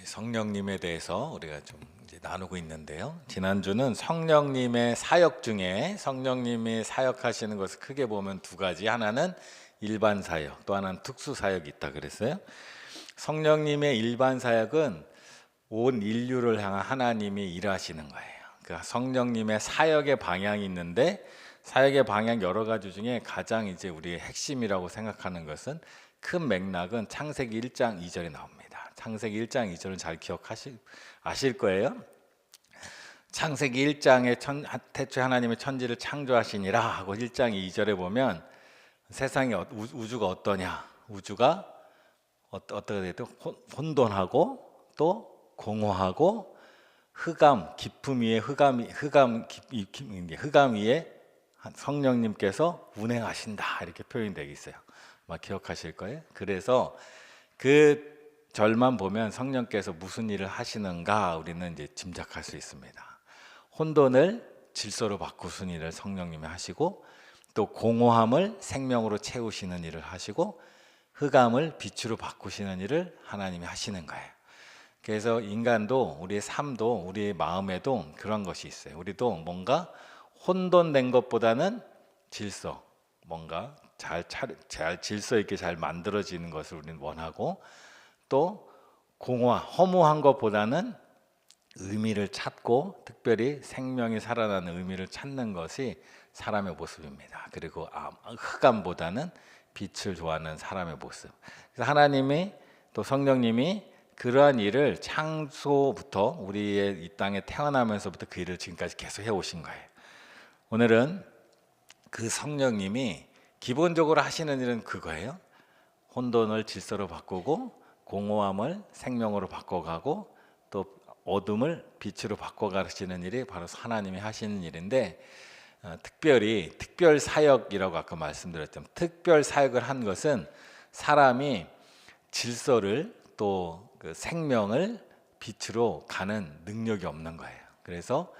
성령님에 대해서 우리가 좀 이제 나누고 있는데요. 지난주는 성령님의 사역 중에 성령님이 사역하시는 것을 크게 보면 두 가지, 하나는 일반 사역, 또 하나는 특수 사역이 있다 그랬어요. 성령님의 일반 사역은 온 인류를 향한 하나님이 일하시는 거예요. 그 성령님의 사역의 방향이 있는데, 사역의 방향 여러 가지 중에 가장 이제 우리의 핵심이라고 생각하는 것은, 큰 맥락은 창세기 1장 2절에 나옵니다. 창세기 1장 2절은 잘 아실 거예요. 창세기 1장에 태초에 하나님의 천지를 창조하시니라 하고 1장 2절에 보면 세상이 우주가 어떠냐, 우주가 어떻게 돼도 혼돈하고 또 공허하고 흑암 깊음 위에 흑암 위에 성령님께서 운행하신다, 이렇게 표현되어 있어요. 아마 기억하실 거예요. 그래서 그 절만 보면 성령께서 무슨 일을 하시는가 우리는 이제 짐작할 수 있습니다. 혼돈을 질서로 바꾸시는 일을 성령님이 하시고, 또 공허함을 생명으로 채우시는 일을 하시고, 흑암을 빛으로 바꾸시는 일을 하나님이 하시는 거예요. 그래서 인간도, 우리의 삶도, 우리의 마음에도 그런 것이 있어요. 우리도 뭔가 혼돈된 것보다는 질서, 뭔가 잘 질서 있게 잘 만들어지는 것을 우리는 원하고, 또 허무한 것보다는 의미를 찾고, 특별히 생명이 살아나는 의미를 찾는 것이 사람의 모습입니다. 그리고 흑암보다는 빛을 좋아하는 사람의 모습. 그래서 하나님이, 또 성령님이 그러한 일을 창조부터, 우리의 이 땅에 태어나면서부터 그 일을 지금까지 계속 해오신 거예요. 오늘은 그 성령님이 기본적으로 하시는 일은 그거예요. 혼돈을 질서로 바꾸고, 공허함을 생명으로 바꿔가고, 또 어둠을 빛으로 바꿔가시는 일이 바로 하나님이 하시는 일인데, 특별히 특별 사역이라고 아까 말씀드렸죠. 특별 사역을 한 것은 사람이 질서를, 또 그 생명을 빛으로 가는 능력이 없는 거예요. 그래서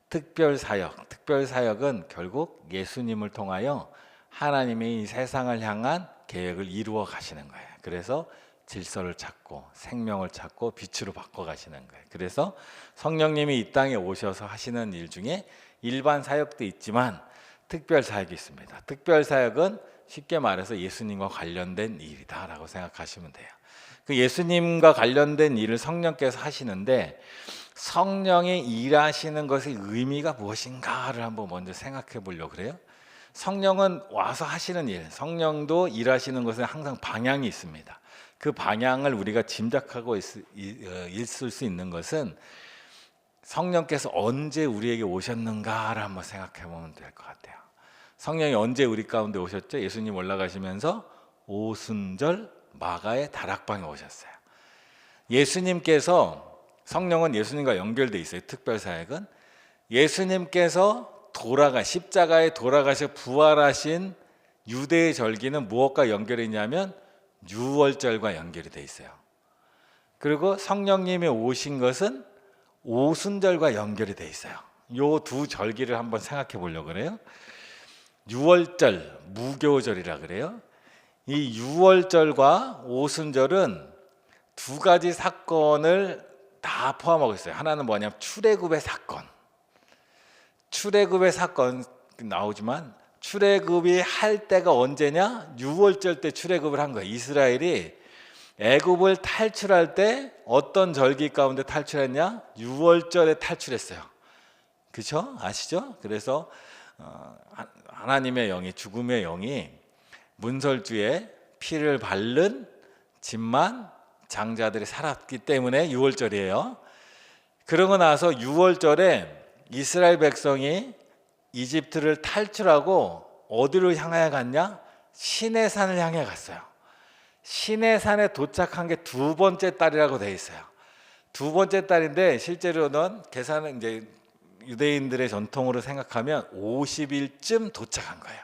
특별 사역은 결국 예수님을 통하여 하나님이 이 세상을 향한 계획을 이루어 가시는 거예요. 그래서 질서를 찾고 생명을 찾고 빛으로 바꿔 가시는 거예요. 그래서 성령님이 이 땅에 오셔서 하시는 일 중에 일반 사역도 있지만 특별 사역이 있습니다. 특별 사역은 쉽게 말해서 예수님과 관련된 일이다라고 생각하시면 돼요. 그 예수님과 관련된 일을 성령께서 하시는데, 성령이 일하시는 것의 의미가 무엇인가를 한번 먼저 생각해 보려고 그래요. 성령은 와서 하시는 일, 성령도 일하시는 것은 항상 방향이 있습니다. 그 방향을 우리가 짐작하고 있을 수 있는 것은, 성령께서 언제 우리에게 오셨는가를 한번 생각해 보면 될 것 같아요. 성령이 언제 우리 가운데 오셨죠? 예수님 올라가시면서 오순절 마가의 다락방에 오셨어요. 성령은 예수님과 연결돼 있어요. 특별사역은 예수님께서 십자가에 돌아가셔 부활하신 유대의 절기는 무엇과 연결이 있냐면 유월절과 연결이 돼 있어요. 그리고 성령님이 오신 것은 오순절과 연결이 돼 있어요. 이 두 절기를 한번 생각해 보려고 그래요. 유월절, 무교절이라 그래요. 이 유월절과 오순절은 두 가지 사건을 다 포함하고 있어요. 하나는 뭐냐면 출애굽의 사건 나오지만, 출애굽이 할 때가 언제냐? 유월절 때 출애굽을 한 거예요. 이스라엘이 애굽을 탈출할 때 어떤 절기 가운데 탈출했냐? 유월절에 탈출했어요. 그렇죠? 아시죠? 그래서 하나님의 영이, 죽음의 영이 문설주에 피를 바른 집만 장자들이 살았기 때문에 유월절이에요. 그러고 나서 유월절에 이스라엘 백성이 이집트를 탈출하고 어디로 향해 갔냐? 시내산을 향해 갔어요. 시내산에 도착한 게 두 번째 달이라고 되어 있어요. 두 번째 달인데, 실제로는 계산은 이제 유대인들의 전통으로 생각하면 50일쯤 도착한 거예요.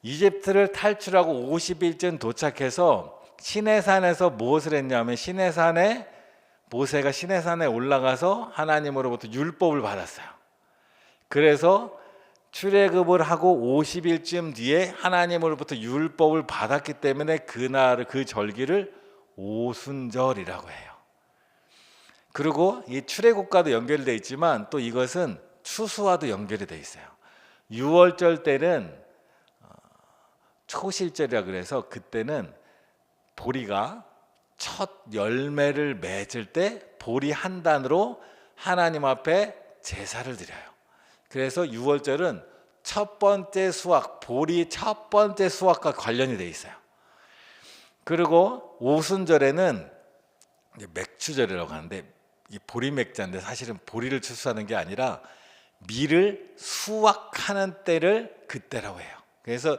이집트를 탈출하고 50일쯤 도착해서 시내산에서 무엇을 했냐면, 모세가 시내산에 올라가서 하나님으로부터 율법을 받았어요. 그래서 출애굽을 하고 50일쯤 뒤에 하나님으로부터 율법을 받았기 때문에 그 절기를 오순절이라고 해요. 그리고 이 출애굽과도 연결이 되어 있지만 또 이것은 추수와도 연결이 되어 있어요. 유월절 때는 초실절이라 그래서 그때는 보리가 첫 열매를 맺을 때 보리 한 단으로 하나님 앞에 제사를 드려요. 그래서 유월절은 첫 번째 수확, 보리 첫 번째 수확과 관련이 되어 있어요. 그리고 오순절에는 맥추절이라고 하는데 이 보리 맥자인데 사실은 보리를 추수하는 게 아니라 밀을 수확하는 때를 그때라고 해요. 그래서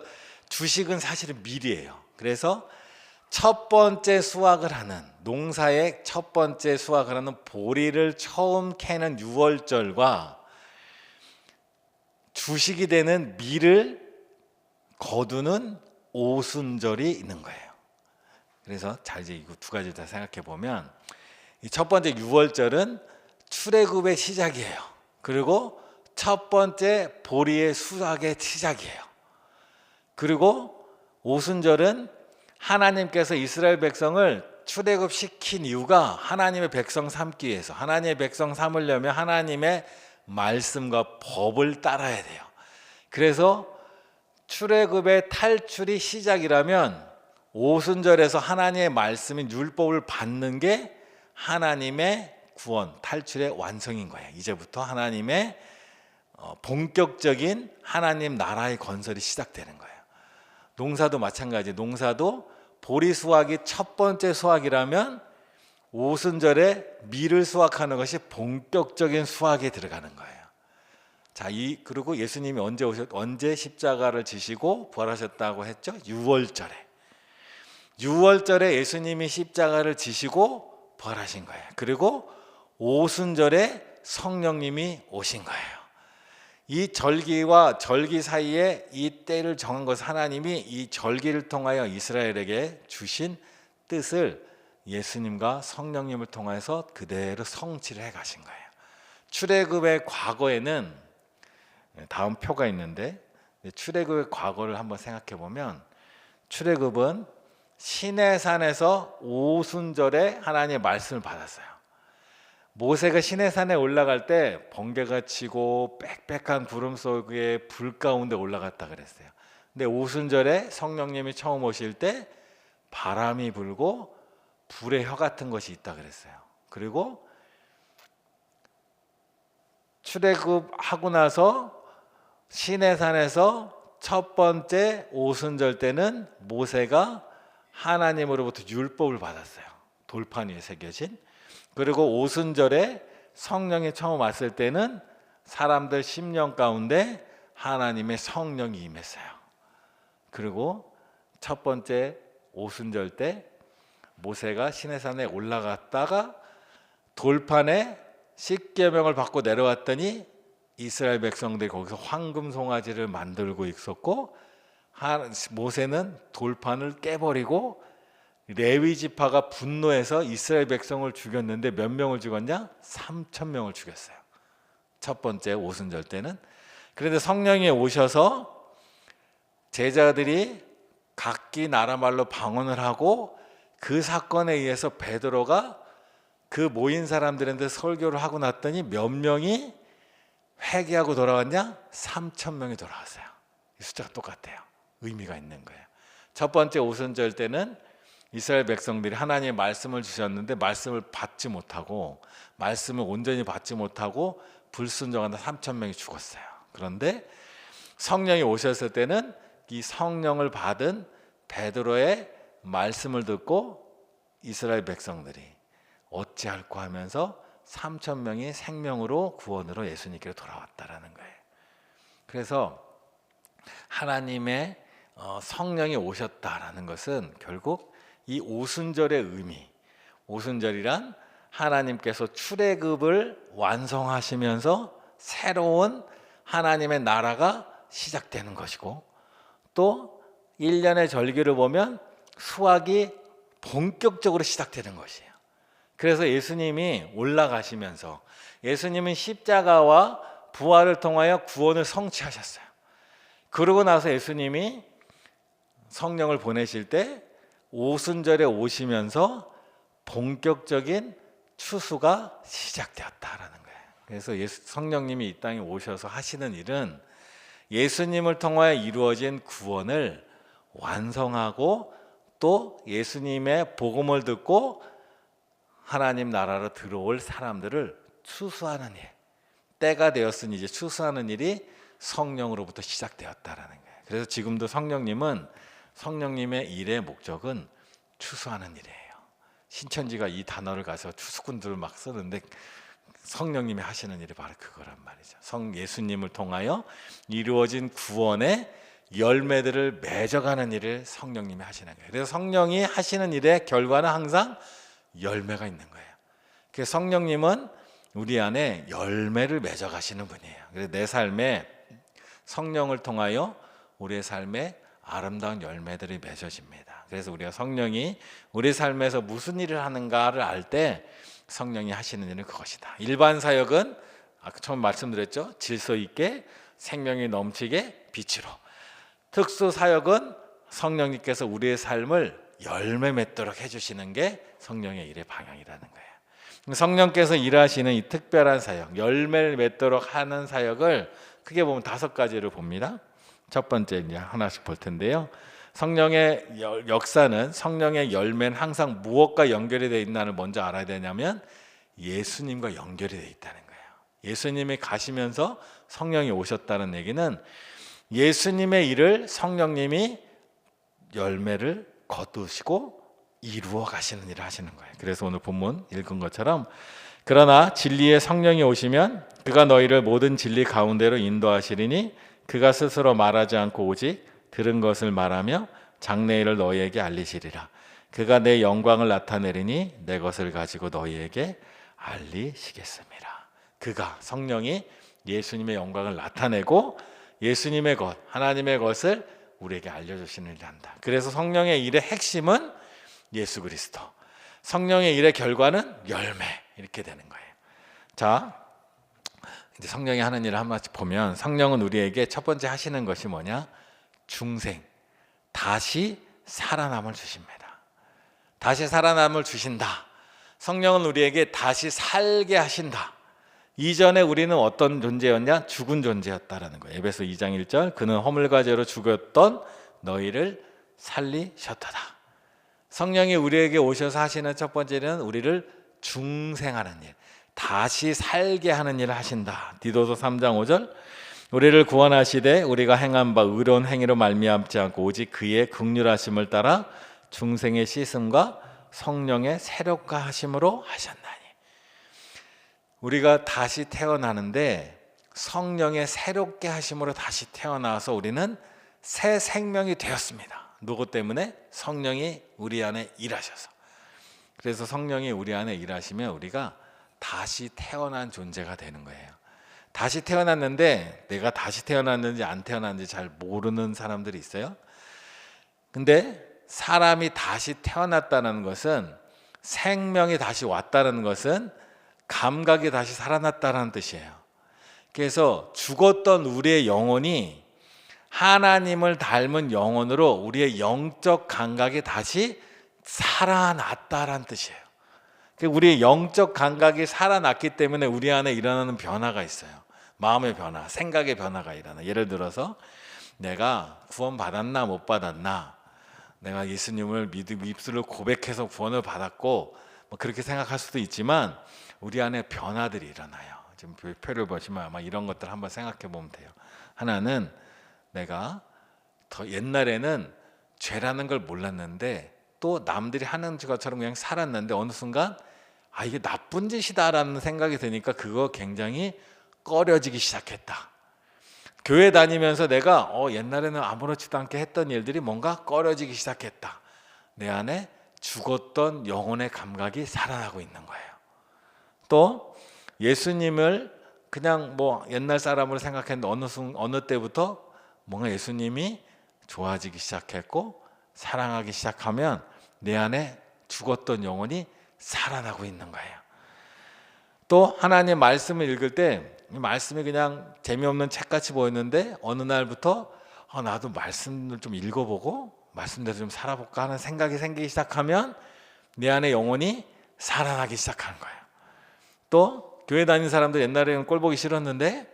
주식은 사실은 밀이에요. 그래서 첫 번째 수확을 하는, 농사의 첫 번째 수확을 하는 보리를 처음 캐는 유월절과 주식이 되는 밀을 거두는 오순절이 있는 거예요. 그래서 자 이제 이거 두 가지 다 생각해 보면 이 첫 번째 유월절은 출애굽의 시작이에요. 그리고 첫 번째 보리의 수확의 시작이에요. 그리고 오순절은 하나님께서 이스라엘 백성을 출애굽시킨 이유가 하나님의 백성 삼기 위해서, 하나님의 백성 삼으려면 하나님의 말씀과 법을 따라야 돼요. 그래서 출애굽의 탈출이 시작이라면 오순절에서 하나님의 말씀인 율법을 받는 게 하나님의 구원, 탈출의 완성인 거예요. 이제부터 하나님의 본격적인 하나님 나라의 건설이 시작되는 거예요. 농사도 마찬가지. 농사도 보리 수확이 첫 번째 수확이라면 오순절에 밀을 수확하는 것이 본격적인 수확에 들어가는 거예요. 자, 그리고 예수님이 언제 십자가를 지시고 부활하셨다고 했죠? 유월절에. 유월절에 예수님이 십자가를 지시고 부활하신 거예요. 그리고 오순절에 성령님이 오신 거예요. 이 절기와 절기 사이에 이 때를 정한 것은 하나님이 이 절기를 통하여 이스라엘에게 주신 뜻을 예수님과 성령님을 통해서 그대로 성취를 해 가신 거예요. 출애굽의 과거에는 다음 표가 있는데 출애굽의 과거를 한번 생각해 보면 출애굽은 시내산에서 오순절에 하나님의 말씀을 받았어요. 모세가 시내산에 올라갈 때 번개가 치고 빽빽한 구름 속에 불 가운데 올라갔다 그랬어요. 근데 오순절에 성령님이 처음 오실 때 바람이 불고 불의 혀 같은 것이 있다 그랬어요. 그리고 출애굽하고 나서 시내산에서 첫 번째 오순절 때는 모세가 하나님으로부터 율법을 받았어요. 돌판 위에 새겨진. 그리고 오순절에 성령이 처음 왔을 때는 사람들 심령 가운데 하나님의 성령이 임했어요. 그리고 첫 번째 오순절 때 모세가 시내산에 올라갔다가 돌판에 십계명을 받고 내려왔더니 이스라엘 백성들이 거기서 황금 송아지를 만들고 있었고 모세는 돌판을 깨버리고 레위 지파가 분노해서 이스라엘 백성을 죽였는데 몇 명을 죽였냐? 3,000명을 죽였어요. 첫 번째 오순절 때는. 그런데 성령이 오셔서 제자들이 각기 나라 말로 방언을 하고 그 사건에 의해서 베드로가 그 모인 사람들한테 설교를 하고 났더니 몇 명이 회개하고 돌아왔냐? 3,000명이 돌아왔어요. 이 숫자가 똑같아요. 의미가 있는 거예요. 첫 번째 오순절 때는 이스라엘 백성들이 하나님의 말씀을 주셨는데 말씀을 받지 못하고 말씀을 온전히 받지 못하고 불순종하다 3,000명이 죽었어요. 그런데 성령이 오셨을 때는 이 성령을 받은 베드로의 말씀을 듣고 이스라엘 백성들이 어찌할꼬 하면서 3,000명이 생명으로 구원으로 예수님께로 돌아왔다라는 거예요. 그래서 하나님의 성령이 오셨다라는 것은 결국 이 오순절의 의미, 오순절이란 하나님께서 출애굽을 완성하시면서 새로운 하나님의 나라가 시작되는 것이고 또 1년의 절기를 보면 수확이 본격적으로 시작되는 것이에요. 그래서 예수님이 올라가시면서 예수님은 십자가와 부활을 통하여 구원을 성취하셨어요. 그러고 나서 예수님이 성령을 보내실 때 오순절에 오시면서 본격적인 추수가 시작되었다라는 거예요. 그래서 성령님이 이 땅에 오셔서 하시는 일은 예수님을 통하여 이루어진 구원을 완성하고 또 예수님의 복음을 듣고 하나님 나라로 들어올 사람들을 추수하는 일, 때가 되었으니 이제 추수하는 일이 성령으로부터 시작되었다라는 거예요. 그래서 지금도 성령님의 일의 목적은 추수하는 일이에요. 신천지가 이 단어를 가서 추수꾼들을 막 쓰는데 성령님이 하시는 일이 바로 그거란 말이죠. 예수님을 통하여 이루어진 구원의 열매들을 맺어가는 일을 성령님이 하시는 거예요. 그래서 성령이 하시는 일의 결과는 항상 열매가 있는 거예요. 그래서 성령님은 우리 안에 열매를 맺어가시는 분이에요. 그래서 내 삶에 성령을 통하여 우리의 삶에 아름다운 열매들이 맺어집니다. 그래서 우리가 성령이 우리 삶에서 무슨 일을 하는가를 알 때 성령이 하시는 일은 그것이다. 일반 사역은 아까 처음 말씀드렸죠. 질서 있게 생명이 넘치게 빛으로. 특수 사역은 성령님께서 우리의 삶을 열매 맺도록 해주시는 게 성령의 일의 방향이라는 거예요. 성령께서 일하시는 이 특별한 사역, 열매를 맺도록 하는 사역을 크게 보면 5가지를 봅니다. 첫 번째 이제 하나씩 볼 텐데요. 성령의 역사는, 성령의 열매는 항상 무엇과 연결이 되어 있나를 먼저 알아야 되냐면 예수님과 연결이 되어 있다는 거예요. 예수님이 가시면서 성령이 오셨다는 얘기는 예수님의 일을 성령님이 열매를 거두시고 이루어 가시는 일을 하시는 거예요. 그래서 오늘 본문 읽은 것처럼 그러나 진리의 성령이 오시면 그가 너희를 모든 진리 가운데로 인도하시리니 그가 스스로 말하지 않고 오직 들은 것을 말하며 장래일을 너희에게 알리시리라. 그가 내 영광을 나타내리니 내 것을 가지고 너희에게 알리시겠습니다. 그가, 성령이 예수님의 영광을 나타내고 예수님의 것, 하나님의 것을 우리에게 알려주시는 일을 한다. 그래서 성령의 일의 핵심은 예수 그리스도, 성령의 일의 결과는 열매, 이렇게 되는 거예요. 자, 이제 성령이 하는 일을 한 번씩 보면 성령은 우리에게 첫 번째 하시는 것이 뭐냐? 중생, 다시 살아남을 주십니다. 다시 살아남을 주신다. 성령은 우리에게 다시 살게 하신다. 이전에 우리는 어떤 존재였냐? 죽은 존재였다라는 거예요. 에베소 2장 1절 그는 허물과 죄로 죽었던 너희를 살리셨도다. 성령이 우리에게 오셔서 하시는 첫 번째는 우리를 중생하는 일, 다시 살게 하는 일을 하신다. 디도서 3장 5절 우리를 구원하시되 우리가 행한 바 의로운 행위로 말미암지 않고 오직 그의 긍휼하심을 따라 중생의 씻음과 성령의 새롭게 하심으로 하셨나니. 우리가 다시 태어나는데 성령의 새롭게 하심으로 다시 태어나서 우리는 새 생명이 되었습니다. 누구 때문에? 성령이 우리 안에 일하셔서. 그래서 성령이 우리 안에 일하시면 우리가 다시 태어난 존재가 되는 거예요. 다시 태어났는데 내가 다시 태어났는지 안 태어났는지 잘 모르는 사람들이 있어요. 근데 사람이 다시 태어났다는 것은, 생명이 다시 왔다는 것은 감각이 다시 살아났다는 뜻이에요. 그래서 죽었던 우리의 영혼이 하나님을 닮은 영혼으로 우리의 영적 감각이 다시 살아났다는 뜻이에요. 우리의 영적 감각이 살아났기 때문에 우리 안에 일어나는 변화가 있어요. 마음의 변화, 생각의 변화가 일어나. 예를 들어서 내가 구원 받았나 못 받았나, 내가 예수님을 입술로 고백해서 구원을 받았고 뭐 그렇게 생각할 수도 있지만 우리 안에 변화들이 일어나요. 지금 표를 보시면 아마 이런 것들 한번 생각해 보면 돼요. 하나는 내가 더 옛날에는 죄라는 걸 몰랐는데 또 남들이 하는 것처럼 그냥 살았는데 어느 순간 이게 나쁜 짓이다라는 생각이 드니까 그거 굉장히 꺼려지기 시작했다. 교회 다니면서 내가 옛날에는 아무렇지도 않게 했던 일들이 뭔가 꺼려지기 시작했다. 내 안에 죽었던 영혼의 감각이 살아나고 있는 거예요. 또 예수님을 그냥 뭐 옛날 사람으로 생각했는데 어느 때부터 뭔가 예수님이 좋아지기 시작했고 사랑하기 시작하면 내 안에 죽었던 영혼이 살아나고 있는 거예요. 또 하나님 말씀을 읽을 때 말씀이 그냥 재미없는 책같이 보였는데 어느 날부터 나도 말씀을 좀 읽어보고 말씀대로 좀 살아볼까 하는 생각이 생기기 시작하면 내 안에 영혼이 살아나기 시작하는 거예요. 또 교회 다니는 사람들 옛날에는 꼴 보기 싫었는데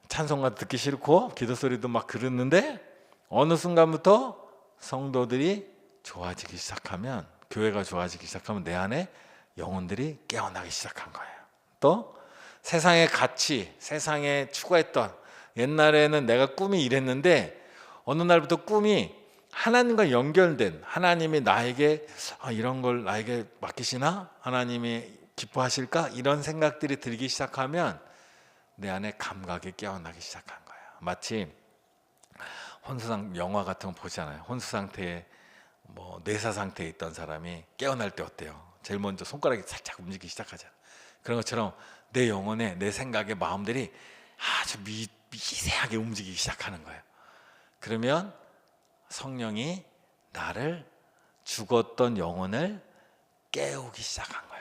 찬송가도 듣기 싫고 기도 소리도 막 그랬는데 어느 순간부터 성도들이 좋아지기 시작하면, 교회가 좋아지기 시작하면 내 안에 영혼들이 깨어나기 시작한 거예요. 또 세상의 가치, 세상에 추구했던, 옛날에는 내가 꿈이 이랬는데 어느 날부터 꿈이 하나님과 연결된, 하나님이 나에게 이런 걸 나에게 맡기시나? 하나님이 기뻐하실까? 이런 생각들이 들기 시작하면 내 안에 감각이 깨어나기 시작한 거예요. 마치 혼수 영화 같은 거 보잖아요. 혼수 상태에 뇌사 상태에 있던 사람이 깨어날 때 어때요? 제일 먼저 손가락이 살짝 움직이기 시작하잖아요. 그런 것처럼 내 영혼에, 내 생각의 마음들이 아주 미세하게 움직이기 시작하는 거예요. 그러면 성령이 나를, 죽었던 영혼을 깨우기 시작한 거예요.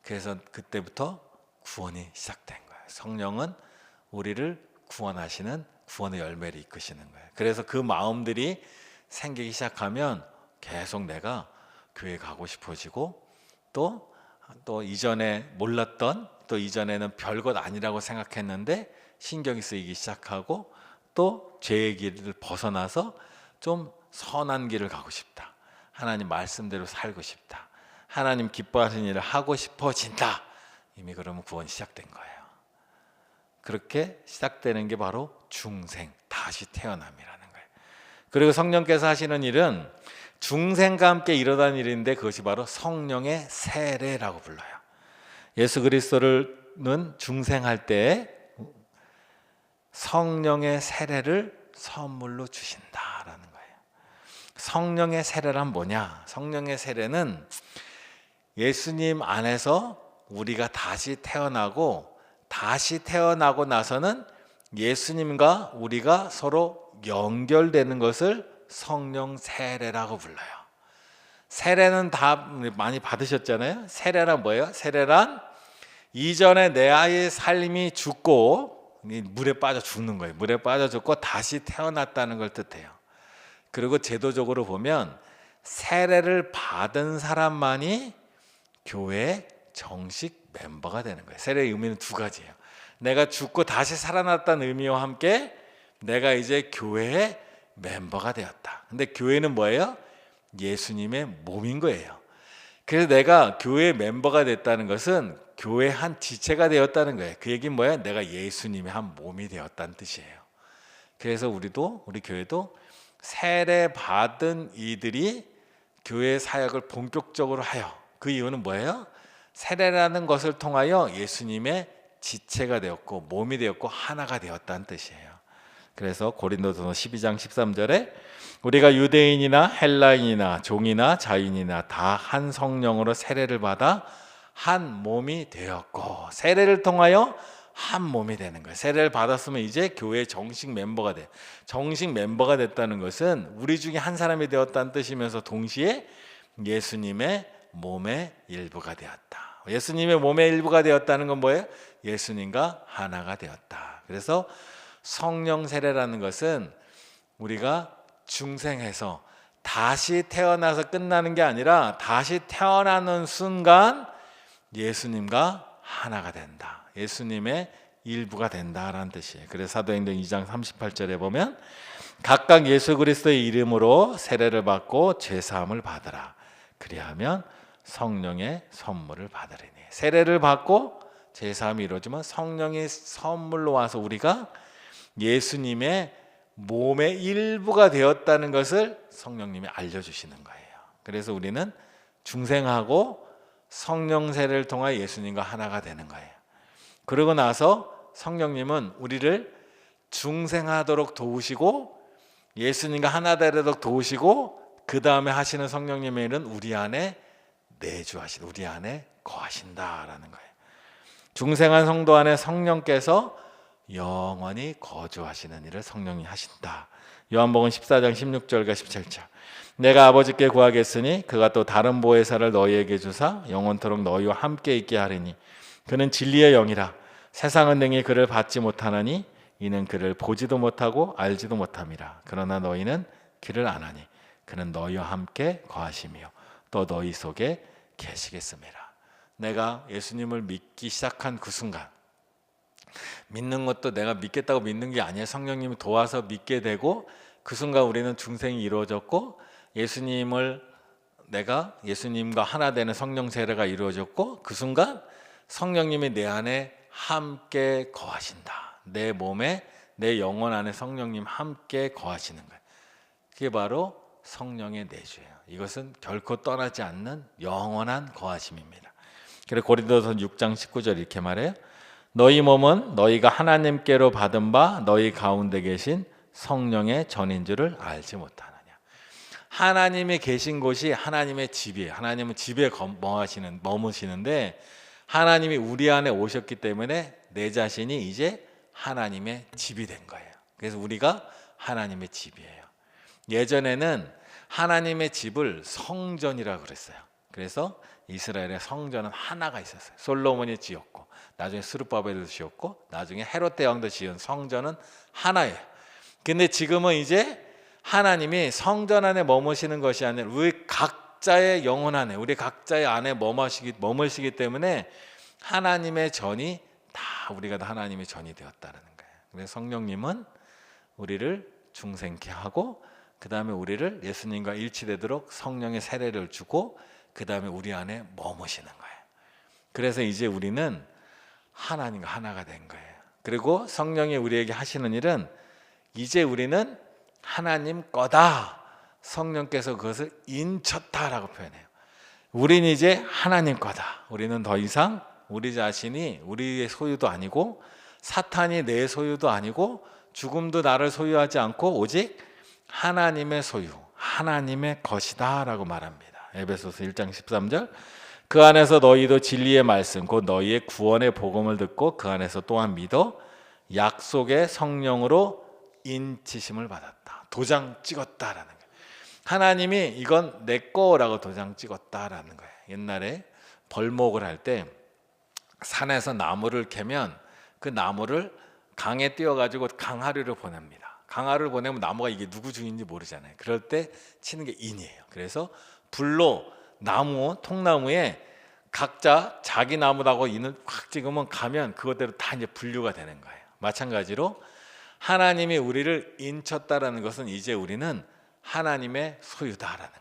그래서 그때부터 구원이 시작된 거예요. 성령은 우리를 구원하시는, 구원의 열매를 이끄시는 거예요. 그래서 그 마음들이 생기기 시작하면 계속 내가 교회 가고 싶어지고, 또 이전에 몰랐던, 또 이전에는 별것 아니라고 생각했는데 신경이 쓰이기 시작하고, 또 죄의 길을 벗어나서 좀 선한 길을 가고 싶다, 하나님 말씀대로 살고 싶다, 하나님 기뻐하시는 일을 하고 싶어진다. 이미 그러면 구원이 시작된 거예요. 그렇게 시작되는 게 바로 중생, 다시 태어남이라는 거예요. 그리고 성령께서 하시는 일은 중생과 함께 일어나는 일인데 그것이 바로 성령의 세례라고 불러요. 예수 그리스도는 중생할 때 성령의 세례를 선물로 주신다라는 거예요. 성령의 세례란 뭐냐? 성령의 세례는 예수님 안에서 우리가 다시 태어나고, 다시 태어나고 나서는 예수님과 우리가 서로 연결되는 것을 성령 세례라고 불러요. 세례는 다 많이 받으셨잖아요. 세례란 뭐예요? 세례란 이전에 내 아이의 삶이 죽고 물에 빠져 죽는 거예요. 물에 빠져 죽고 다시 태어났다는 걸 뜻해요. 그리고 제도적으로 보면 세례를 받은 사람만이 교회의 정식 멤버가 되는 거예요. 세례의 의미는 두 가지예요. 내가 죽고 다시 살아났다는 의미와 함께 내가 이제 교회의 멤버가 되었다. 근데 교회는 뭐예요? 예수님의 몸인 거예요. 그래서 내가 교회의 멤버가 됐다는 것은 교회의 한 지체가 되었다는 거예요. 그 얘기는 뭐예요? 내가 예수님의 한 몸이 되었다는 뜻이에요. 그래서 우리 교회도 세례 받은 이들이 교회 사역을 본격적으로 하여, 그 이유는 뭐예요? 세례라는 것을 통하여 예수님의 지체가 되었고 몸이 되었고 하나가 되었다는 뜻이에요. 그래서 고린도전서 12장 13절에 우리가 유대인이나 헬라인이나 종이나 자인이나 다 한 성령으로 세례를 받아 한 몸이 되었고, 세례를 통하여 한 몸이 되는 거예요. 세례를 받았으면 이제 교회의 정식 멤버가 돼. 정식 멤버가 됐다는 것은 우리 중에 한 사람이 되었다는 뜻이면서 동시에 예수님의 몸의 일부가 되었다. 예수님의 몸의 일부가 되었다는 건 뭐예요? 예수님과 하나가 되었다. 그래서 성령 세례라는 것은 우리가 중생해서 다시 태어나서 끝나는 게 아니라 다시 태어나는 순간 예수님과 하나가 된다. 예수님의 일부가 된다라는 뜻이에요. 그래서 사도행전 2장 38절에 보면 각각 예수 그리스도의 이름으로 세례를 받고 죄사함을 받으라. 그리하면 성령의 선물을 받으리니. 세례를 받고 죄사함이 이루어지면 성령의 선물로 와서 우리가 예수님의 몸의 일부가 되었다는 것을 성령님이 알려주시는 거예요. 그래서 우리는 중생하고 성령 세례를 통하여 예수님과 하나가 되는 거예요. 그러고 나서 성령님은 우리를 중생하도록 도우시고 예수님과 하나 되도록 도우시고, 그 다음에 하시는 성령님의 일은 우리 안에 내주하시다, 우리 안에 거하신다라는 거예요. 중생한 성도 안에 성령께서 영원히 거주하시는 일을 성령이 하신다. 요한복음 14장 16절과 17절. 내가 아버지께 구하겠으니 그가 또 다른 보혜사를 너희에게 주사 영원토록 너희와 함께 있게 하리니 그는 진리의 영이라. 세상은 능히 그를 받지 못하나니 이는 그를 보지도 못하고 알지도 못함이라. 그러나 너희는 그를 아나니 그는 너희와 함께 거하시며 또 너희 속에 계시겠음이라. 내가 예수님을 믿기 시작한 그 순간, 믿는 것도 내가 믿겠다고 믿는 게 아니에요. 성령님이 도와서 믿게 되고 그 순간 우리는 중생이 이루어졌고 내가 예수님과 하나 되는 성령 세례가 이루어졌고 그 순간 성령님이 내 안에 함께 거하신다. 내 몸에 내 영혼 안에 성령님 함께 거하시는 거예요. 그게 바로 성령의 내주예요. 이것은 결코 떠나지 않는 영원한 거하심입니다. 그래서 고린도서 6장 19절 이렇게 말해요. 너희 몸은 너희가 하나님께로 받은 바 너희 가운데 계신 성령의 전인 줄을 알지 못하느냐. 하나님이 계신 곳이 하나님의 집이에요. 하나님은 집에 머무시는데 하나님이 우리 안에 오셨기 때문에 내 자신이 이제 하나님의 집이 된 거예요. 그래서 우리가 하나님의 집이에요. 예전에는 하나님의 집을 성전이라고 그랬어요. 그래서 이스라엘의 성전은 하나가 있었어요. 솔로몬이 지었고 나중에 스룹바벨도 지었고 나중에 헤롯 대왕도 지은 성전은 하나예요. 근데 지금은 이제 하나님이 성전 안에 머무시는 것이 아니라 우리 각자의 영혼 안에, 우리 각자의 안에 머무시기 때문에 하나님의 전이 다 우리가 다 하나님의 전이 되었다는 거예요. 그래서 성령님은 우리를 중생케 하고 그 다음에 우리를 예수님과 일치되도록 성령의 세례를 주고 그 다음에 우리 안에 머무시는 거예요. 그래서 이제 우리는 하나님과 하나가 된 거예요. 그리고 성령이 우리에게 하시는 일은 이제 우리는 하나님 거다. 성령께서 그것을 인쳤다라고 표현해요. 우리는 이제 하나님 거다. 우리는 더 이상 우리 자신이 우리의 소유도 아니고 사탄이 내 소유도 아니고 죽음도 나를 소유하지 않고 오직 하나님의 소유, 하나님의 것이다 라고 말합니다. 에베소서 1장 13절 그 안에서 너희도 진리의 말씀 곧 너희의 구원의 복음을 듣고 그 안에서 또한 믿어 약속의 성령으로 인치심을 받았다. 도장 찍었다라는 거예요. 하나님이 이건 내 거라고 도장 찍었다라는 거예요. 옛날에 벌목을 할 때 산에서 나무를 캐면 그 나무를 강에 띄워가지고 강하류를 보냅니다. 강하류를 보내면 나무가 이게 누구 주인지 모르잖아요. 그럴 때 치는 게 인이에요. 그래서 불로 통나무에 각자 자기 나무라고 인을 확 찍으면 가면 그것대로 다 이제 분류가 되는 거예요. 마찬가지로 하나님이 우리를 인쳤다라는 것은 이제 우리는 하나님의 소유다라는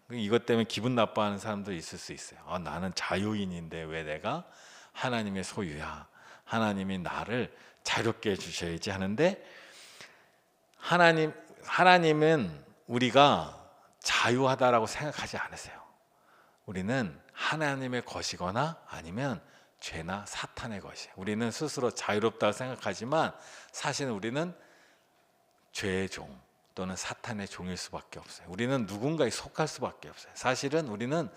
거예요. 이것 때문에 기분 나빠하는 사람도 있을 수 있어요. 나는 자유인인데 왜 내가 하나님의 소유야? 하나님이 나를 자유롭게 해주셔야지 하는데 하나님은 우리가 자유하다라고 생각하지 않으세요. 우리는 하나님의 것이거나 아니면 죄나 사탄의 것이에요. 우리는 스스로 자유롭다고 생각하지만 사실은 우리는 죄의 종 또는 사탄의 종일 수밖에 없어요. 우리는 누군가에 속할 수밖에 없어요. 사실은 우리는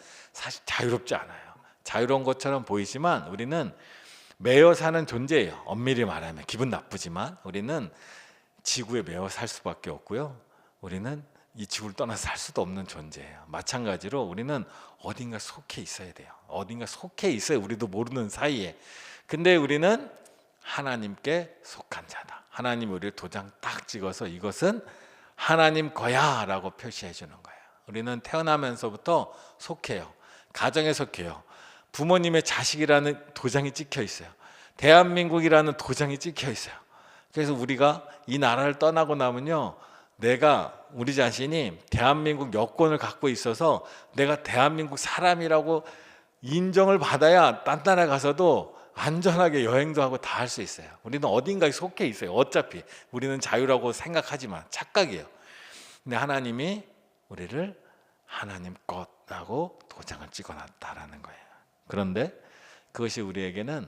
자유롭지 않아요. 자유로운 것처럼 보이지만 우리는 매여 사는 존재예요. 엄밀히 말하면 기분 나쁘지만 우리는 지구에 매여 살 수밖에 없고요. 우리는 이 지구를 떠나서 살 수도 없는 존재예요. 마찬가지로 우리는 어딘가 속해 있어야 돼요. 어딘가 속해 있어요. 우리도 모르는 사이에. 근데 우리는 하나님께 속한 자다. 하나님이 우리를 도장 딱 찍어서 이것은 하나님 거야 라고 표시해 주는 거예요. 우리는 태어나면서부터 속해요. 가정에 속해요. 부모님의 자식이라는 도장이 찍혀 있어요. 대한민국이라는 도장이 찍혀 있어요. 그래서 우리가 이 나라를 떠나고 나면요, 우리 자신이 대한민국 여권을 갖고 있어서 내가 대한민국 사람이라고 인정을 받아야 딴 나라 가서도 안전하게 여행도 하고 다 할 수 있어요. 우리는 어딘가에 속해 있어요. 어차피 우리는 자유라고 생각하지만 착각이에요. 근데 하나님이 우리를 하나님 것라고 도장을 찍어놨다라는 거예요. 그런데 그것이 우리에게는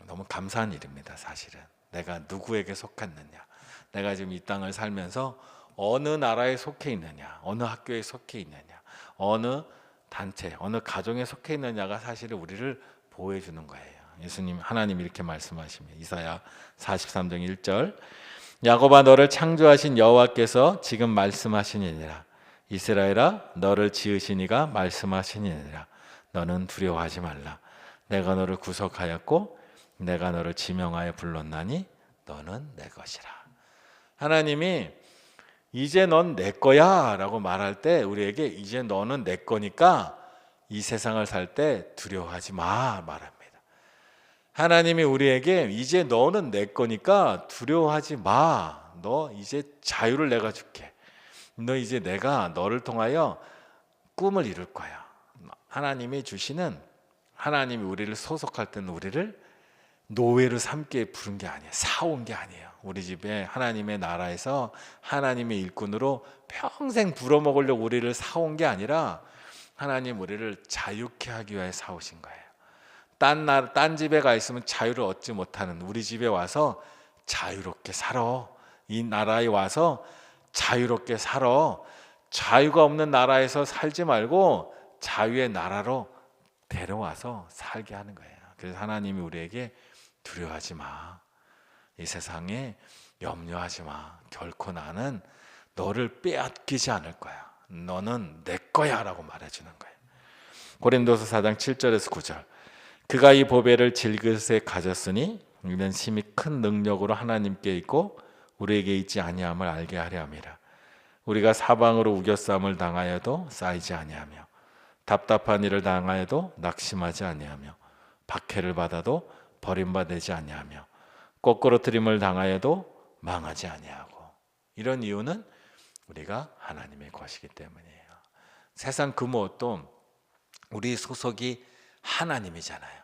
너무 감사한 일입니다. 사실은 내가 누구에게 속했느냐, 내가 지금 이 땅을 살면서 어느 나라에 속해 있느냐, 어느 학교에 속해 있느냐, 어느 단체, 어느 가정에 속해 있느냐가 사실은 우리를 보호해 주는 거예요. 예수님, 하나님 이렇게 말씀하십니다. 이사야 43장 1절 야곱아 너를 창조하신 여호와께서 지금 말씀하시니라. 이스라엘아 너를 지으신 이가 말씀하시니라. 너는 두려워하지 말라. 내가 너를 구속하였고 내가 너를 지명하여 불렀나니 너는 내 것이라. 하나님이 이제 넌 내 거야 라고 말할 때 우리에게 이제 너는 내 거니까 이 세상을 살 때 두려워하지 마 말합니다. 하나님이 우리에게 이제 너는 내 거니까 두려워하지 마. 너 이제 자유를 내가 줄게. 너 이제 내가 너를 통하여 꿈을 이룰 거야. 하나님이 주시는, 하나님이 우리를 소속할 때는 우리를 노예로 삼게 부른 게 아니에요. 사온 게 아니에요. 우리 집에 하나님의 나라에서 하나님의 일꾼으로 평생 불어먹으려고 우리를 사온 게 아니라 하나님 우리를 자유케 하기 위해 사오신 거예요. 딴 집에 가 있으면 자유를 얻지 못하는 우리 집에 와서 자유롭게 살아. 이 나라에 와서 자유롭게 살아. 자유가 없는 나라에서 살지 말고 자유의 나라로 데려와서 살게 하는 거예요. 그래서 하나님이 우리에게 두려워하지 마. 이 세상에 염려하지 마. 결코 나는 너를 빼앗기지 않을 거야. 너는 내 거야 라고 말해주는 거예요. 고린도서 4장 7절에서 9절. 그가 이 보배를 질그릇에 가졌으니 이는 심히 큰 능력으로 하나님께 있고 우리에게 있지 아니함을 알게 하려 함이라. 우리가 사방으로 우겨싸움을 당하여도 쌓이지 아니하며 답답한 일을 당하여도 낙심하지 아니하며 박해를 받아도 버림받지 아니하며 거꾸러뜨림을 당하여도 망하지 아니하고. 이런 이유는 우리가 하나님의 것이기 때문이에요. 세상 그 무엇도 우리 소속이 하나님이잖아요.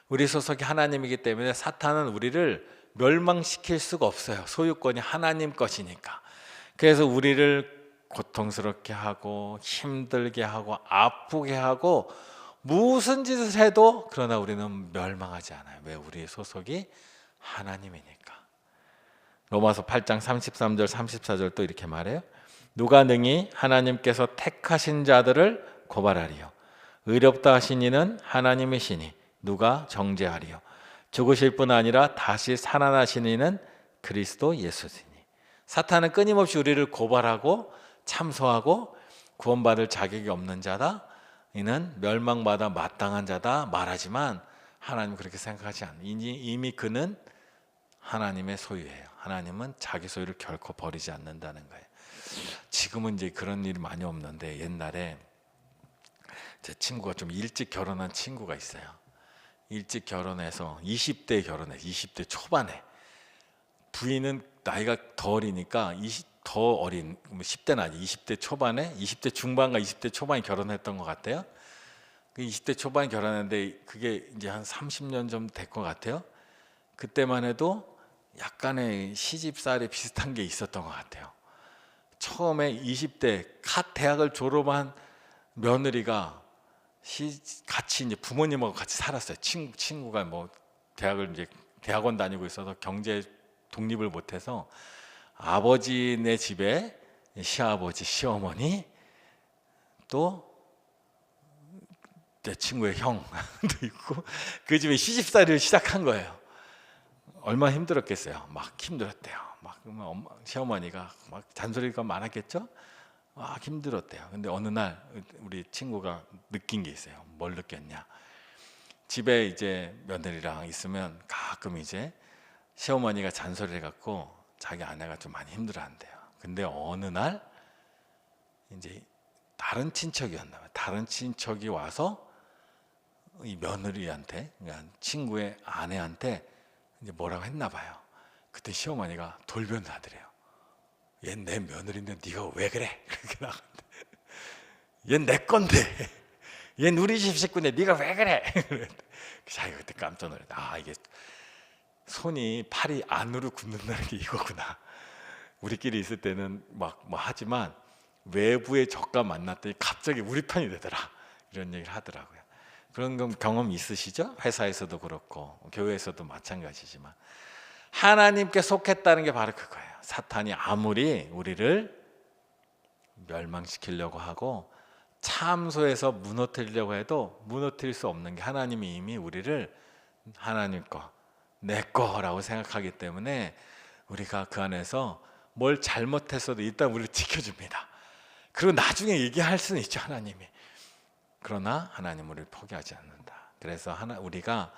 우리 소속이 하나님이기 때문에 사탄은 우리를 멸망시킬 수가 없어요. 소유권이 하나님 것이니까. 그래서 우리를 고통스럽게 하고 힘들게 하고 아프게 하고 무슨 짓을 해도 그러나 우리는 멸망하지 않아요. 왜? 우리의 소속이 하나님이니까. 로마서 8장 33절 34절 또 이렇게 말해요. 누가 능히 하나님께서 택하신 자들을 고발하리요. 의롭다 하신 이는 하나님이시니 누가 정죄하리요. 죽으실 뿐 아니라 다시 살아나신 이는 그리스도 예수시니. 사탄은 끊임없이 우리를 고발하고 참소하고 구원받을 자격이 없는 자다, 이는 멸망받아 마땅한 자다 말하지만 하나님은 그렇게 생각하지 않아요. 이미 그는 하나님의 소유예요. 하나님은 자기 소유를 결코 버리지 않는다는 거예요. 지금은 이제 그런 일이 많이 없는데 옛날에 제 친구가 좀 일찍 결혼한 친구가 있어요. 일찍 결혼해서 20대에 결혼해. 20대 초반에. 부인은 나이가 더 어리니까 더 어린 10대는 아니 20대 초반에 20대 중반과 20대 초반에 결혼했던 것 같아요. 그 20대 초반에 결혼했는데 그게 이제 한 30년 좀 될 것 같아요. 그때만 해도 약간의 시집살이 비슷한 게 있었던 것 같아요. 처음에 20대 갓 대학을 졸업한 며느리가 같이 이제 부모님하고 같이 살았어요. 친구가 뭐 대학을 이제 대학원 다니고 있어서 경제 독립을 못해서 아버지네 집에 시아버지, 시어머니 또 내 친구의 형도 있고 그 집에 시집살이를 시작한 거예요. 얼마나 힘들었겠어요. 막 힘들었대요. 막 엄마, 시어머니가 막 잔소리가 많았겠죠. 막 힘들었대요. 근데 어느 날 우리 친구가 느낀 게 있어요. 뭘 느꼈냐? 집에 이제 며느리랑 있으면 가끔 이제 시어머니가 잔소리를 해갖고 자기 아내가 좀 많이 힘들어한대요. 근데 어느 날 이제 다른 친척이었나 봐요. 다른 친척이 와서 이 며느리한테, 그러니까 친구의 아내한테 이제 뭐라고 했나 봐요. 그때 시어머니가 돌변을 하더래요. 얜 내 며느리인데 네가 왜 그래? 그렇게 나갔는데 얜 내 건데, 얜 우리 집 식구인데 네가 왜 그래? 자기가 그때 깜짝 놀랐다. 아, 이게 팔이 안으로 굽는다는 게 이거구나. 우리끼리 있을 때는 막 뭐 하지만 외부의 적과 만났더니 갑자기 우리 편이 되더라. 이런 얘기를 하더라고요. 그런 경험 있으시죠? 회사에서도 그렇고 교회에서도 마찬가지지만 하나님께 속했다는 게 바로 그거예요. 사탄이 아무리 우리를 멸망시키려고 하고 참소해서 무너뜨리려고 해도 무너뜨릴 수 없는 게 하나님이 이미 우리를 하나님 거, 내 거라고 생각하기 때문에 우리가 그 안에서 뭘 잘못했어도 일단 우리를 지켜줍니다. 그리고 나중에 얘기할 수는 있죠, 하나님이. 그러나 하나님 우리를 포기하지 않는다. 그래서 우리가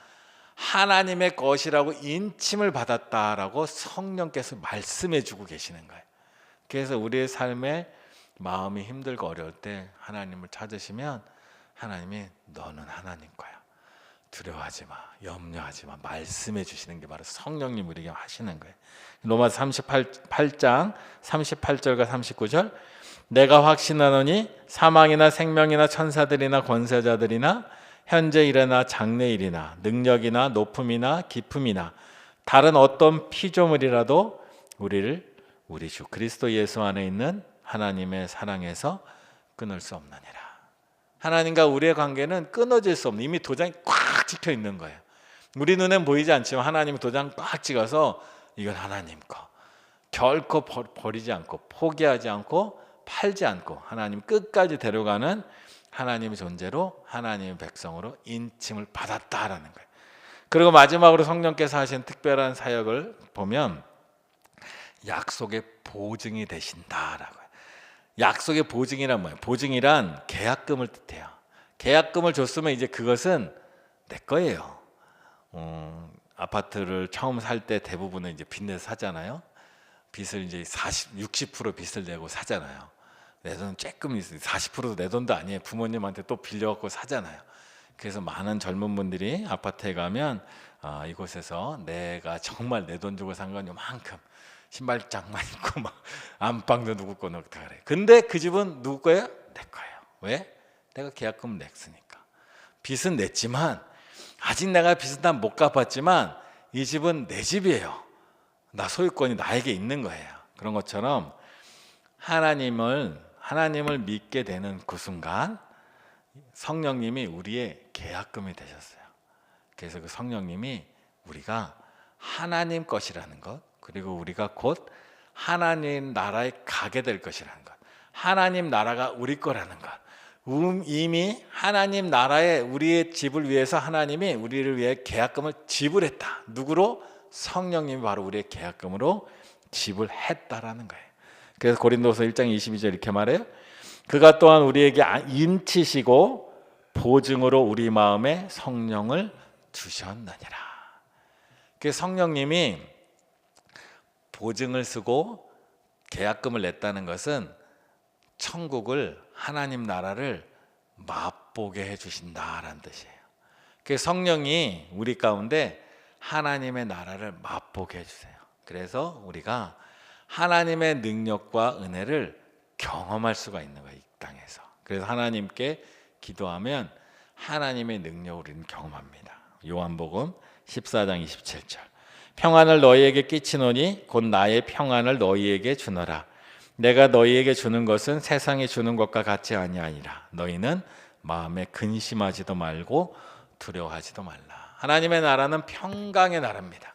하나님의 것이라고 인침을 받았다라고 성령께서 말씀해 주고 계시는 거예요. 그래서 우리의 삶에 마음이 힘들고 어려울 때 하나님을 찾으시면 하나님이 너는 하나님 거야. 두려워하지 마. 염려하지 마. 말씀해 주시는 게 바로 성령님 우리에게 하시는 거예요. 로마서 38장 38절과 39절 내가 확신하노니 사망이나 생명이나 천사들이나 권세자들이나 현재 일이나 장래 일이나 능력이나 높음이나 깊음이나 다른 어떤 피조물이라도 우리를 우리 주 그리스도 예수 안에 있는 하나님의 사랑에서 끊을 수 없느니라. 하나님과 우리의 관계는 끊어질 수 없는, 이미 도장이 꽉 찍혀 있는 거예요. 우리 눈엔 보이지 않지만 하나님이 도장 꽉 찍어서 이건 하나님 거. 결코 버리지 않고 포기하지 않고 팔지 않고 하나님 끝까지 데려가는 하나님의 존재로 하나님의 백성으로 인침을 받았다라는 거예요. 그리고 마지막으로 성령께서 하신 특별한 사역을 보면 약속의 보증이 되신다라고 해요. 약속의 보증이란 뭐예요? 보증이란 계약금을 뜻해요. 계약금을 줬으면 이제 그것은 내 거예요. 아파트를 처음 살 때 대부분은 이제 빚내서 사잖아요. 빚을 이제 60% 빚을 내고 사잖아요. 내 돈 조금 있어요. 40%도 내 돈도 아니에요. 부모님한테 또 빌려갖고 사잖아요. 그래서 많은 젊은 분들이 아파트에 가면 이곳에서 내가 정말 내 돈 주고 산 건 요만큼 신발장만 있고 막 안방도 누구 거 넣다 그래. 근데 그 집은 누구 거예요? 내 거예요. 왜? 내가 계약금 냈으니까. 빚은 냈지만 아직 내가 빚은 다 못 갚았지만 이 집은 내 집이에요. 나 소유권이 나에게 있는 거예요. 그런 것처럼 하나님을 믿게 되는 그 순간 성령님이 우리의 계약금이 되셨어요. 그래서 그 성령님이 우리가 하나님 것이라는 것, 그리고 우리가 곧 하나님 나라에 가게 될 것이라는 것, 하나님 나라가 우리 거라는 것, 이미 하나님 나라에 우리의 집을 위해서 하나님이 우리를 위해 계약금을 지불했다. 누구로? 성령님이 바로 우리의 계약금으로 지불했다라는 거예요. 그래서 고린도서 1장 22절 이렇게 말해요. 그가 또한 우리에게 인치시고 보증으로 우리 마음에 성령을 주셨느니라. 그래서 성령님이 보증을 쓰고 계약금을 냈다는 것은 천국을, 하나님 나라를 맛보게 해주신다라는 뜻이에요. 그래서 성령이 우리 가운데 하나님의 나라를 맛보게 해주세요. 그래서 우리가 하나님의 능력과 은혜를 경험할 수가 있는 거예요, 이 땅에서. 그래서 하나님께 기도하면 하나님의 능력을 우리는 경험합니다. 요한복음 14장 27절 평안을 너희에게 끼치노니 곧 나의 평안을 너희에게 주노라. 내가 너희에게 주는 것은 세상이 주는 것과 같이 아니하니라. 너희는 마음에 근심하지도 말고 두려워하지도 말라. 하나님의 나라는 평강의 나라입니다.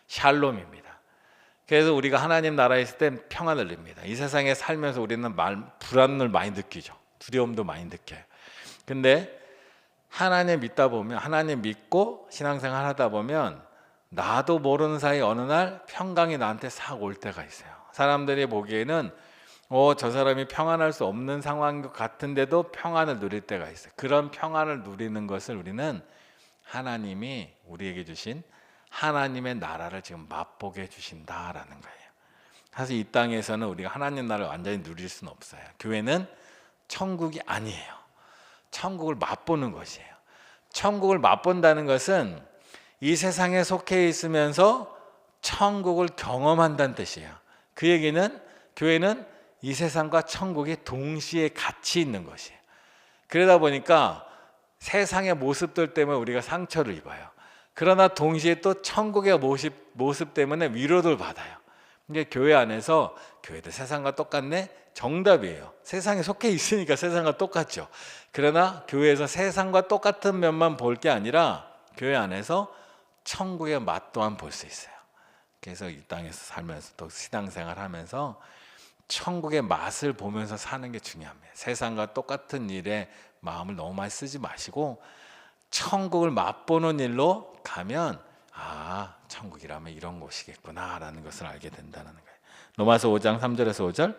샬롬입니다. 그래서 우리가 하나님 나라에 있을 때 평안을 냅니다. 이 세상에 살면서 우리는 불안을 많이 느끼죠. 두려움도 많이 느껴요. 근데 하나님 믿다 보면, 하나님 믿고 신앙생활 하다 보면 나도 모르는 사이 어느 날 평강이 나한테 싹 올 때가 있어요. 사람들이 보기에는 저 사람이 평안할 수 없는 상황인 것 같은데도 평안을 누릴 때가 있어요. 그런 평안을 누리는 것을 우리는 하나님이 우리에게 주신 하나님의 나라를 지금 맛보게 해주신다라는 거예요. 사실 이 땅에서는 우리가 하나님 나라를 완전히 누릴 수는 없어요. 교회는 천국이 아니에요. 천국을 맛보는 것이에요. 천국을 맛본다는 것은 이 세상에 속해 있으면서 천국을 경험한다는 뜻이에요. 그 얘기는 교회는 이 세상과 천국이 동시에 같이 있는 것이에요. 그러다 보니까 세상의 모습들 때문에 우리가 상처를 입어요. 그러나 동시에 또 천국의 모습 때문에 위로를 받아요. 이게 교회 안에서 교회도 세상과 똑같네? 정답이에요. 세상에 속해 있으니까 세상과 똑같죠. 그러나 교회에서 세상과 똑같은 면만 볼 게 아니라 교회 안에서 천국의 맛 또한 볼 수 있어요. 그래서 이 땅에서 살면서 또 신앙생활 하면서 천국의 맛을 보면서 사는 게 중요합니다. 세상과 똑같은 일에 마음을 너무 많이 쓰지 마시고 천국을 맛보는 일로 가면 천국이라면 이런 곳이겠구나 라는 것을 알게 된다는 거예요. 로마서 5장 3절에서 5절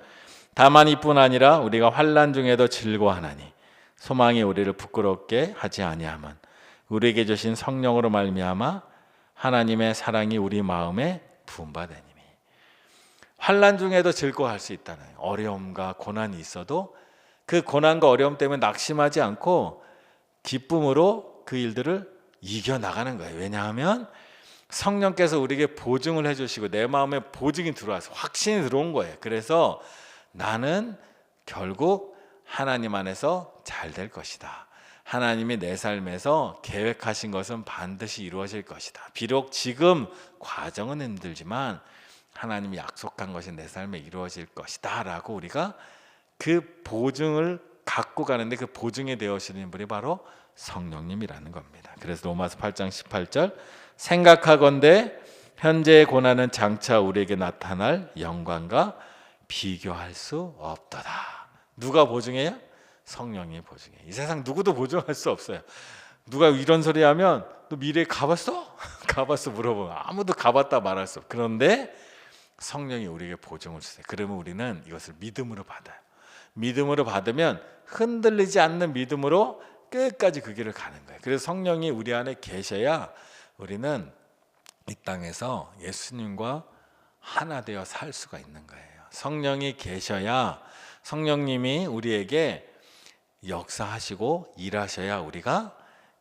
다만 이뿐 아니라 우리가 환난 중에도 즐거워하나니 소망이 우리를 부끄럽게 하지 아니함은 우리에게 주신 성령으로 말미암아 하나님의 사랑이 우리 마음에 부음받으니. 환난 중에도 즐거워할 수 있다는, 어려움과 고난이 있어도 그 고난과 어려움 때문에 낙심하지 않고 기쁨으로 그 일들을 이겨나가는 거예요. 왜냐하면 성령께서 우리에게 보증을 해주시고 내 마음에 보증이 들어와서 확신이 들어온 거예요. 그래서 나는 결국 하나님 안에서 잘 될 것이다. 하나님이 내 삶에서 계획하신 것은 반드시 이루어질 것이다. 비록 지금 과정은 힘들지만 하나님이 약속한 것이 내 삶에 이루어질 것이다 라고 우리가 그 보증을 갖고 가는데, 그 보증이 되어주시는 분이 바로 성령님이라는 겁니다. 그래서 로마서 8장 18절, 생각하건대 현재의 고난은 장차 우리에게 나타날 영광과 비교할 수 없도다. 누가 보증해요? 성령이 보증해요. 이 세상 누구도 보증할 수 없어요. 누가 이런 소리 하면 너 미래에 가봤어? 가봤어 물어보면 아무도 가봤다 말할 수 없어요. 그런데 성령이 우리에게 보증을 주세요. 그러면 우리는 이것을 믿음으로 받아요. 믿음으로 받으면 흔들리지 않는 믿음으로 끝까지 그 길을 가는 거예요. 그래서 성령이 우리 안에 계셔야 우리는 이 땅에서 예수님과 하나 되어 살 수가 있는 거예요. 성령이 계셔야, 성령님이 우리에게 역사하시고 일하셔야 우리가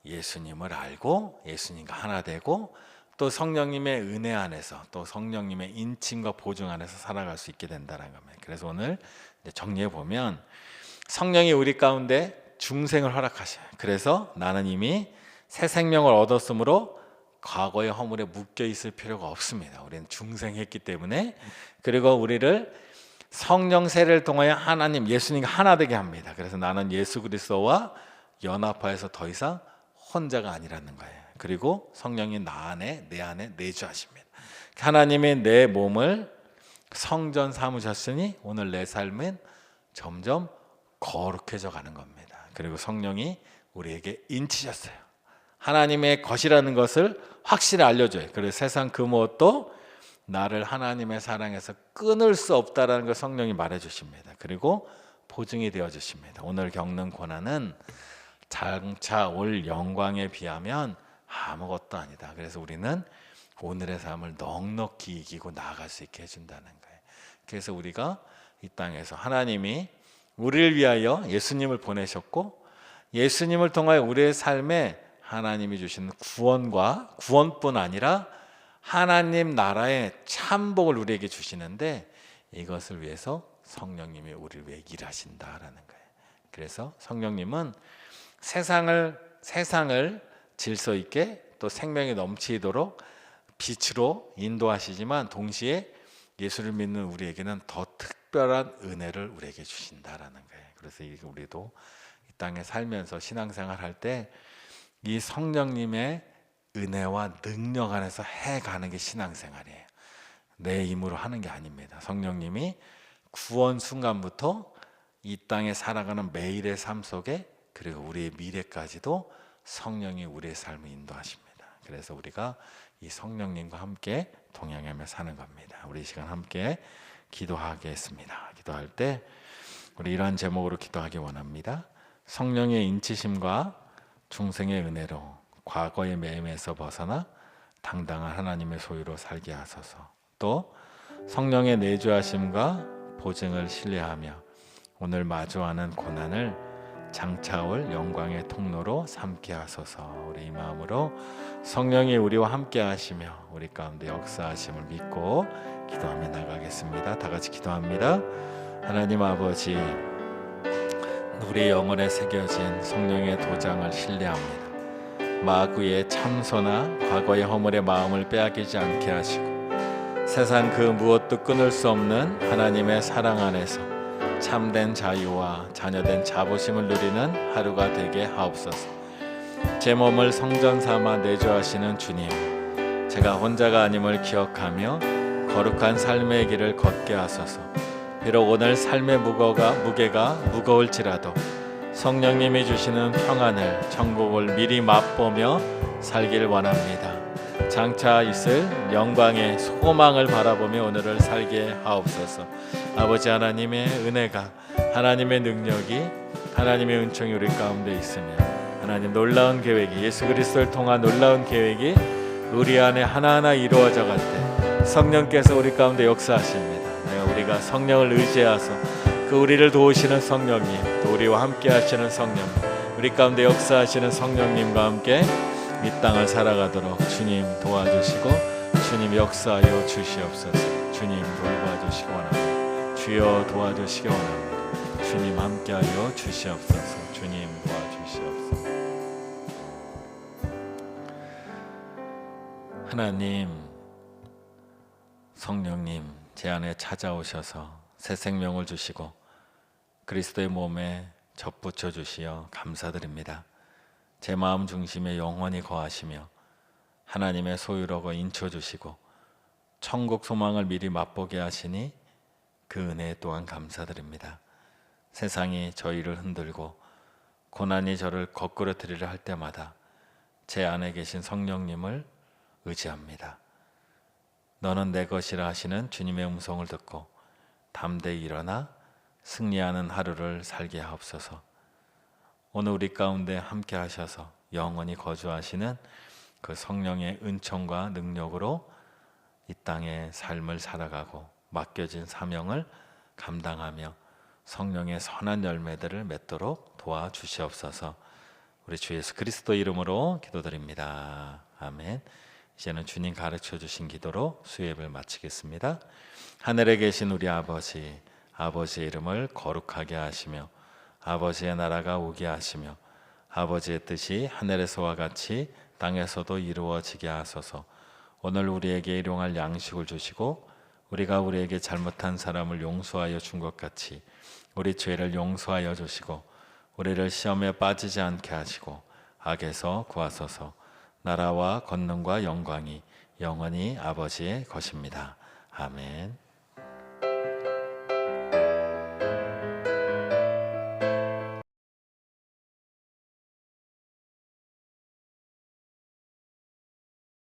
예수님을 알고 예수님과 하나 되고 또 성령님의 은혜 안에서 또 성령님의 인침과 보증 안에서 살아갈 수 있게 된다는 겁니다. 그래서 오늘 정리해 보면 성령이 우리 가운데 중생을 허락하셔요. 그래서 나는 이미 새 생명을 얻었으므로 과거의 허물에 묶여 있을 필요가 없습니다. 우리는 중생했기 때문에. 그리고 우리를 성령 세례를 통하여 하나님 예수님과 하나 되게 합니다. 그래서 나는 예수 그리스도와 연합하여서 더 이상 혼자가 아니라는 거예요. 그리고 성령이 나 안에 내 안에 내주하십니다. 하나님이 내 몸을 성전 삼으셨으니 오늘 내 삶은 점점 거룩해져 가는 겁니다. 그리고 성령이 우리에게 인치셨어요. 하나님의 것이라는 것을 확실히 알려줘요. 그래서 세상 그 무엇도 나를 하나님의 사랑에서 끊을 수 없다라는 걸 성령이 말해주십니다. 그리고 보증이 되어주십니다. 오늘 겪는 고난은 장차 올 영광에 비하면 아무것도 아니다. 그래서 우리는 오늘의 삶을 넉넉히 이기고 나아갈 수 있게 해준다는 거예요. 그래서 우리가 이 땅에서 하나님이 우리를 위하여 예수님을 보내셨고 예수님을 통하여 우리의 삶에 하나님이 주시는 구원과 구원뿐 아니라 하나님 나라의 참복을 우리에게 주시는데 이것을 위해서 성령님이 우리를 위해 일하신다라는 거예요. 그래서 성령님은 세상을 질서 있게 또 생명이 넘치도록 빛으로 인도하시지만 동시에 예수를 믿는 우리에게는 더 특별한 은혜를 우리에게 주신다라는 거예요. 그래서 우리도 이 땅에 살면서 신앙생활 할 때 이 성령님의 은혜와 능력 안에서 해가는 게 신앙생활이에요. 내 힘으로 하는 게 아닙니다. 성령님이 구원 순간부터 이 땅에 살아가는 매일의 삶 속에 그리고 우리의 미래까지도 성령이 우리의 삶을 인도하십니다. 그래서 우리가 이 성령님과 함께 동행하며 사는 겁니다. 우리 이 시간 함께 기도하겠습니다. 기도할 때 우리 이러한 제목으로 기도하기 원합니다. 성령의 인치심과 중생의 은혜로 과거의 매임에서 벗어나 당당한 하나님의 소유로 살게 하소서. 또 성령의 내주하심과 보증을 신뢰하며 오늘 마주하는 고난을 장차올 영광의 통로로 삼게 하소서. 우리 이 마음으로 성령이 우리와 함께 하시며 우리 가운데 역사하심을 믿고 기도하며 나가겠습니다. 다 같이 기도합니다. 하나님 아버지, 우리 영혼에 새겨진 성령의 도장을 신뢰합니다. 마구의 참소나 과거의 허물의 마음을 빼앗기지 않게 하시고 세상 그 무엇도 끊을 수 없는 하나님의 사랑 안에서 참된 자유와 자녀된 자부심을 누리는 하루가 되게 하옵소서. 제 몸을 성전 삼아 내주하시는 주님, 제가 혼자가 아님을 기억하며 거룩한 삶의 길을 걷게 하소서. 비록 오늘 삶의 무게가 무거울지라도 성령님이 주시는 평안을, 천국을 미리 맛보며 살길 원합니다. 장차 있을 영광의 소망을 바라보며 오늘을 살게 하옵소서. 아버지 하나님의 은혜가, 하나님의 능력이, 하나님의 은총이 우리 가운데 있으며 하나님 놀라운 계획이, 예수 그리스도를 통한 놀라운 계획이 우리 안에 하나하나 이루어져 갈 때 성령께서 우리 가운데 역사하십니다. 우리가 성령을 의지하서 그 우리를 도우시는 성령님, 또 우리와 함께 하시는 성령님, 우리 가운데 역사하시는 성령님과 함께 이 땅을 살아가도록 주님 도와주시고 주님 역사하여 주시옵소서. 주님 돌봐주시기 원합니다. 주여 도와주시기 원합니다. 주님 함께하여 주시옵소서. 주님 도와주시옵소서. 하나님, 성령님 제 안에 찾아오셔서 새 생명을 주시고 그리스도의 몸에 접붙여 주시어 감사드립니다. 제 마음 중심에 영원히 거하시며 하나님의 소유로고 인쳐 주시고 천국 소망을 미리 맛보게 하시니 그 은혜 또한 감사드립니다. 세상이 저희를 흔들고 고난이 저를 거꾸러뜨리려 할 때마다 제 안에 계신 성령님을 의지합니다. 너는 내 것이라 하시는 주님의 음성을 듣고 담대히 일어나 승리하는 하루를 살게 하옵소서. 오늘 우리 가운데 함께 하셔서 영원히 거주하시는 그 성령의 은총과 능력으로 이 땅의 삶을 살아가고 맡겨진 사명을 감당하며 성령의 선한 열매들을 맺도록 도와주시옵소서. 우리 주 예수 그리스도 이름으로 기도드립니다. 아멘. 이제는 주님 가르쳐 주신 기도로 수요예배를 마치겠습니다. 하늘에 계신 우리 아버지, 아버지의 이름을 거룩하게 하시며 아버지의 나라가 오게 하시며 아버지의 뜻이 하늘에서와 같이 땅에서도 이루어지게 하소서. 오늘 우리에게 일용할 양식을 주시고 우리가 우리에게 잘못한 사람을 용서하여 준 것 같이 우리 죄를 용서하여 주시고 우리를 시험에 빠지지 않게 하시고 악에서 구하소서. 나라와 권능과 영광이 영원히 아버지의 것입니다. 아멘.